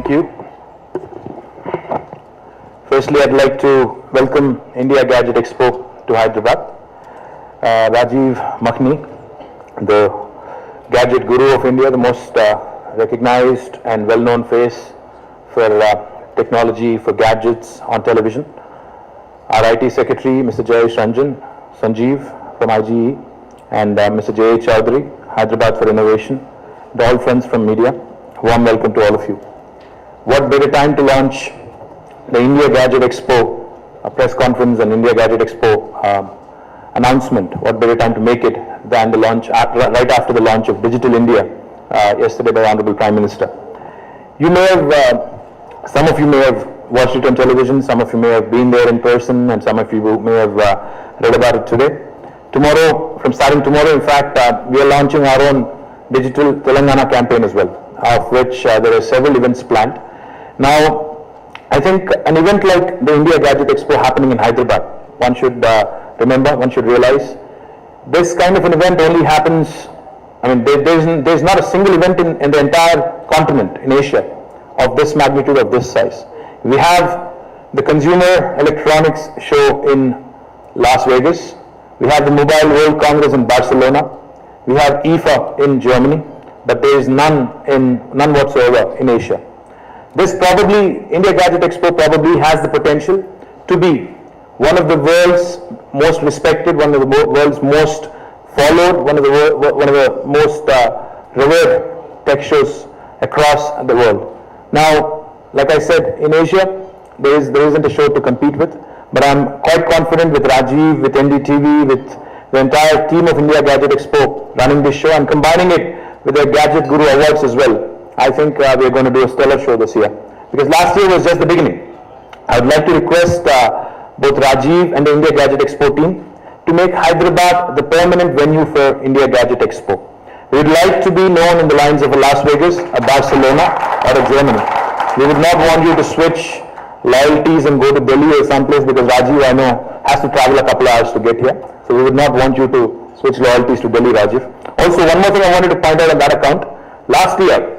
Thank you. Firstly, I'd like to welcome India Gadget Expo to Hyderabad. Rajiv Makhni, the gadget guru of India, the most recognized and well-known face for technology, for gadgets on television. Our IT Secretary, Mr. Jayesh Ranjan, Sanjeev from IGE, and Mr. J. Chowdhury, Hyderabad for Innovation, and all friends from media. Warm welcome to all of you. What better time to launch the India Gadget Expo, a press conference and India Gadget Expo announcement. What better time to make it than the launch, right after the launch of Digital India yesterday by Honorable Prime Minister. You may have, some of you may have watched it on television, some of you may have been there in person, and some of you may have read about it today. Tomorrow, starting tomorrow, in fact, we are launching our own Digital Telangana campaign as well, of which there are several events planned. Now, I think an event like the India Gadget Expo happening in Hyderabad, one should remember, one should realize, this kind of an event only happens, I mean, there's not a single event in the entire continent, in Asia, of this magnitude, of this size. We have the Consumer Electronics Show in Las Vegas, we have the Mobile World Congress in Barcelona, we have IFA in Germany, but there is none whatsoever in Asia. This probably, India Gadget Expo probably has the potential to be one of the world's most respected, one of the world's most followed, one of the most revered tech shows across the world. Now, like I said, in Asia, there isn't a show to compete with, but I'm quite confident with Rajiv, with NDTV, with the entire team of India Gadget Expo running this show and combining it with the Gadget Guru Awards as well. I think we are going to do a stellar show this year, because last year was just the beginning. I would like to request both Rajiv and the India Gadget Expo team to make Hyderabad the permanent venue for India Gadget Expo. We would like to be known in the lines of a Las Vegas, a Barcelona, or a Germany. We would not want you to switch loyalties and go to Delhi or someplace, because Rajiv, I know, has to travel a couple of hours to get here. So we would not want you to switch loyalties to Delhi, Rajiv. Also, one more thing I wanted to point out on that account. Last year,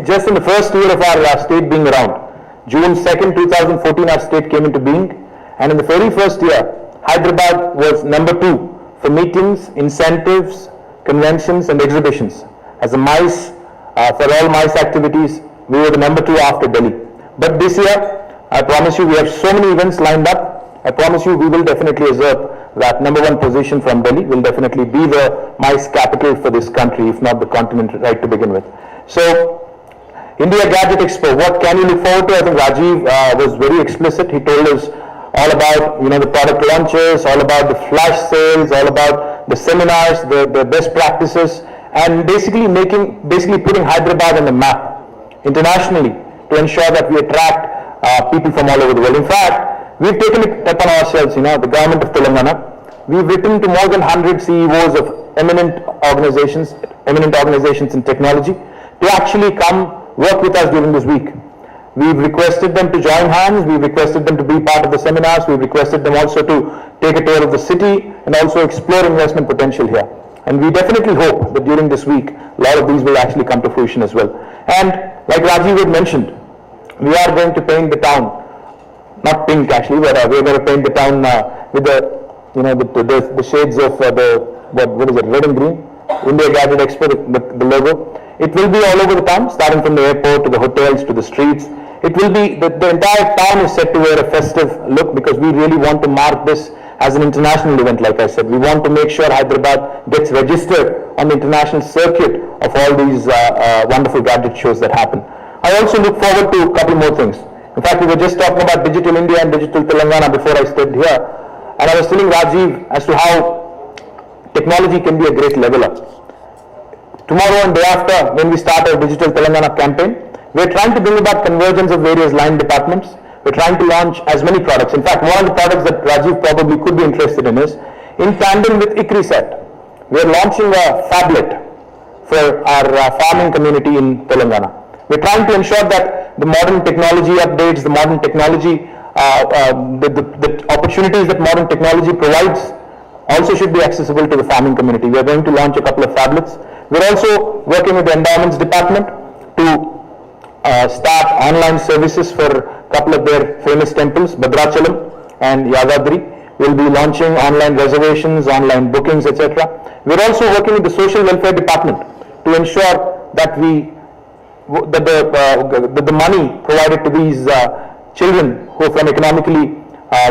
just in the first year of our state being around, June 2nd, 2014, our state came into being. And in the very first year, Hyderabad was number 2 for meetings, incentives, conventions, and exhibitions. As a MICE, for all MICE activities, we were the number 2 after Delhi. But this year, I promise you, we have so many events lined up. I promise you, we will definitely usurp that number 1 position from Delhi. Will definitely be the MICE capital for this country, if not the continent, right to begin with. So, India Gadget Expo, what can you look forward to? I think Rajiv was very explicit. He told us all about, the product launches, all about the flash sales, all about the seminars, the best practices, and basically putting Hyderabad on the map internationally to ensure that we attract people from all over the world. In fact, we've taken it upon ourselves, the government of Telangana. We've written to more than 100 CEOs of eminent organizations in technology to actually come work with us during this week. We've requested them to join hands, we've requested them to be part of the seminars, we've requested them also to take a tour of the city and also explore investment potential here. And we definitely hope that during this week, a lot of these will actually come to fruition as well. And like Rajiv had mentioned, we are going to paint the town, not pink actually, but we're going to paint the town with the shades of what is it, red and green, India Gadget Expo, the logo. It will be all over the town, starting from the airport to the hotels to the streets. It will be, the entire town is set to wear a festive look, because we really want to mark this as an international event, like I said. We want to make sure Hyderabad gets registered on the international circuit of all these wonderful gadget shows that happen. I also look forward to a couple more things. In fact, we were just talking about Digital India and Digital Telangana before I stepped here. And I was telling Rajiv as to how technology can be a great leveler. Tomorrow and day after, when we start our Digital Telangana campaign, we're trying to bring about convergence of various line departments. We're trying to launch as many products. In fact, one of the products that Rajiv probably could be interested in is, in tandem with ICRISAT, we're launching a phablet for our farming community in Telangana. We're trying to ensure that the modern technology updates, the modern technology, the opportunities that modern technology provides also should be accessible to the farming community. We are going to launch a couple of phablets. We're also working with the endowments department to start online services for a couple of their famous temples, Bhadrachalam and Yadadri. We'll be launching online reservations, online bookings, etc. We're also working with the Social Welfare Department to ensure that the money provided to these children who are from economically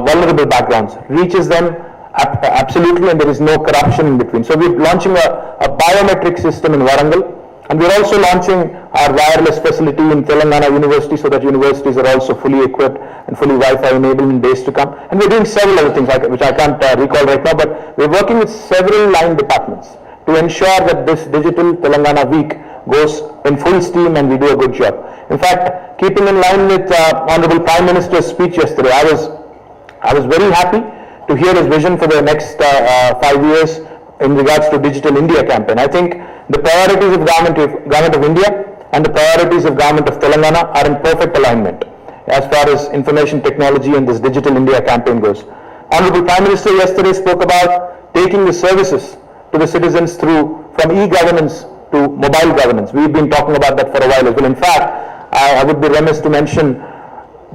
vulnerable backgrounds reaches them absolutely, and there is no corruption in between. So we're launching a biometric system in Warangal, and we're also launching our wireless facility in Telangana University, so that universities are also fully equipped and fully Wi-Fi enabled in days to come. And we're doing several other things which I can't recall right now, but we're working with several line departments to ensure that this digital Telangana week goes in full steam and we do a good job. In fact, keeping in line with Honorable Prime Minister's speech yesterday, I was very happy to hear his vision for the next 5 years in regards to Digital India campaign. I think the priorities of Government of India and the priorities of Government of Telangana are in perfect alignment as far as information technology and this Digital India campaign goes. Honorable Prime Minister yesterday spoke about taking the services to the citizens from e-governance to mobile governance. We've been talking about that for a while as well. In fact, I would be remiss to mention,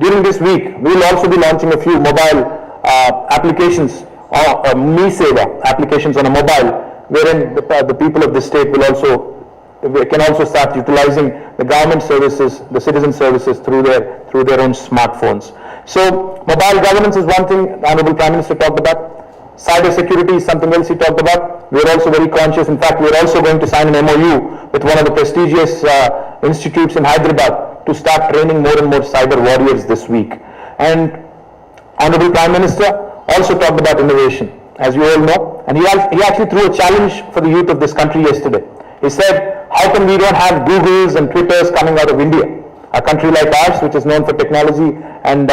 during this week, we'll also be launching a few mobile applications, Me Seva applications on a mobile, wherein the people of the state can also start utilizing the government services, the citizen services through their own smartphones. So mobile governance is one thing the Honorable Prime Minister talked about. Cyber security is something else he talked about. We're also very conscious. In fact, we're also going to sign an MOU with one of the prestigious institutes in Hyderabad to start training more and more cyber warriors this week. And Honorable Prime Minister also talked about innovation, as you all know, and he actually threw a challenge for the youth of this country yesterday. He said, how come we don't have Googles and Twitters coming out of India? A country like ours, which is known for technology and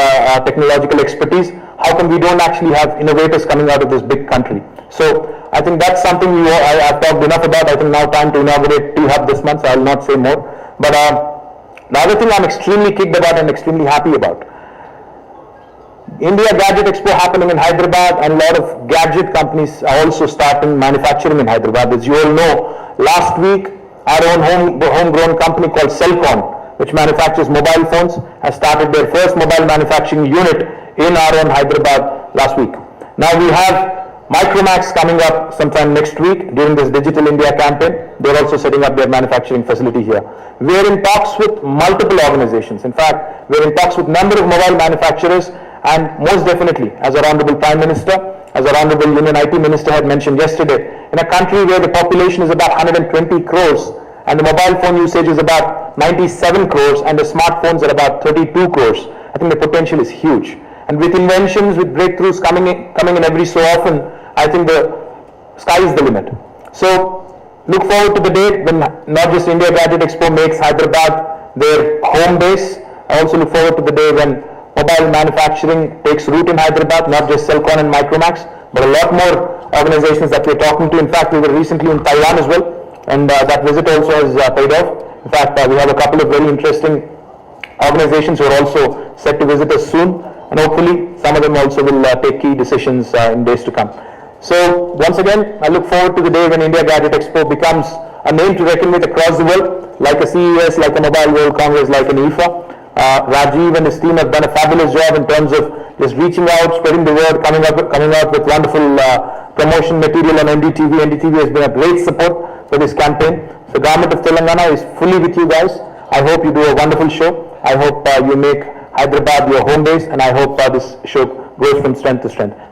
technological expertise, how come we don't actually have innovators coming out of this big country? So I think that's something I've talked enough about. I think now time to inaugurate T-Hub this month, so I will not say more. But the other thing I'm extremely kicked about and extremely happy about, India Gadget Expo happening in Hyderabad, and a lot of gadget companies are also starting manufacturing in Hyderabad. As you all know, last week our own homegrown company called Cellcon, which manufactures mobile phones, has started their first mobile manufacturing unit in our own Hyderabad last week. Now we have Micromax coming up sometime next week during this Digital India campaign. They're also setting up their manufacturing facility here. We're in talks with multiple organizations. In fact, we're in talks with a number of mobile manufacturers, and most definitely, as our Honorable Prime Minister, as our Honorable Union IT Minister had mentioned yesterday, in a country where the population is about 120 crores and the mobile phone usage is about 97 crores and the smartphones are about 32 crores, I think the potential is huge. And with inventions, with breakthroughs coming in every so often, I think the sky is the limit. So look forward to the day when not just India Gadget Expo makes Hyderabad their home base. I also look forward to the day when mobile manufacturing takes root in Hyderabad, not just Cellcon and Micromax, but a lot more organizations that we're talking to. In fact, we were recently in Taiwan as well, and that visit also has paid off. In fact, we have a couple of very interesting organizations who are also set to visit us soon, and hopefully some of them also will take key decisions in days to come. So once again, I look forward to the day when India Gadget Expo becomes a name to reckon with across the world, like a CES, like a Mobile World Congress, like an IFA. Rajiv and his team have done a fabulous job in terms of just reaching out, spreading the word, coming out with wonderful promotion material on NDTV. NDTV has been a great support for this campaign. The Government of Telangana is fully with you guys. I hope you do a wonderful show. I hope you make Hyderabad your home base, and I hope this show goes from strength to strength. Thank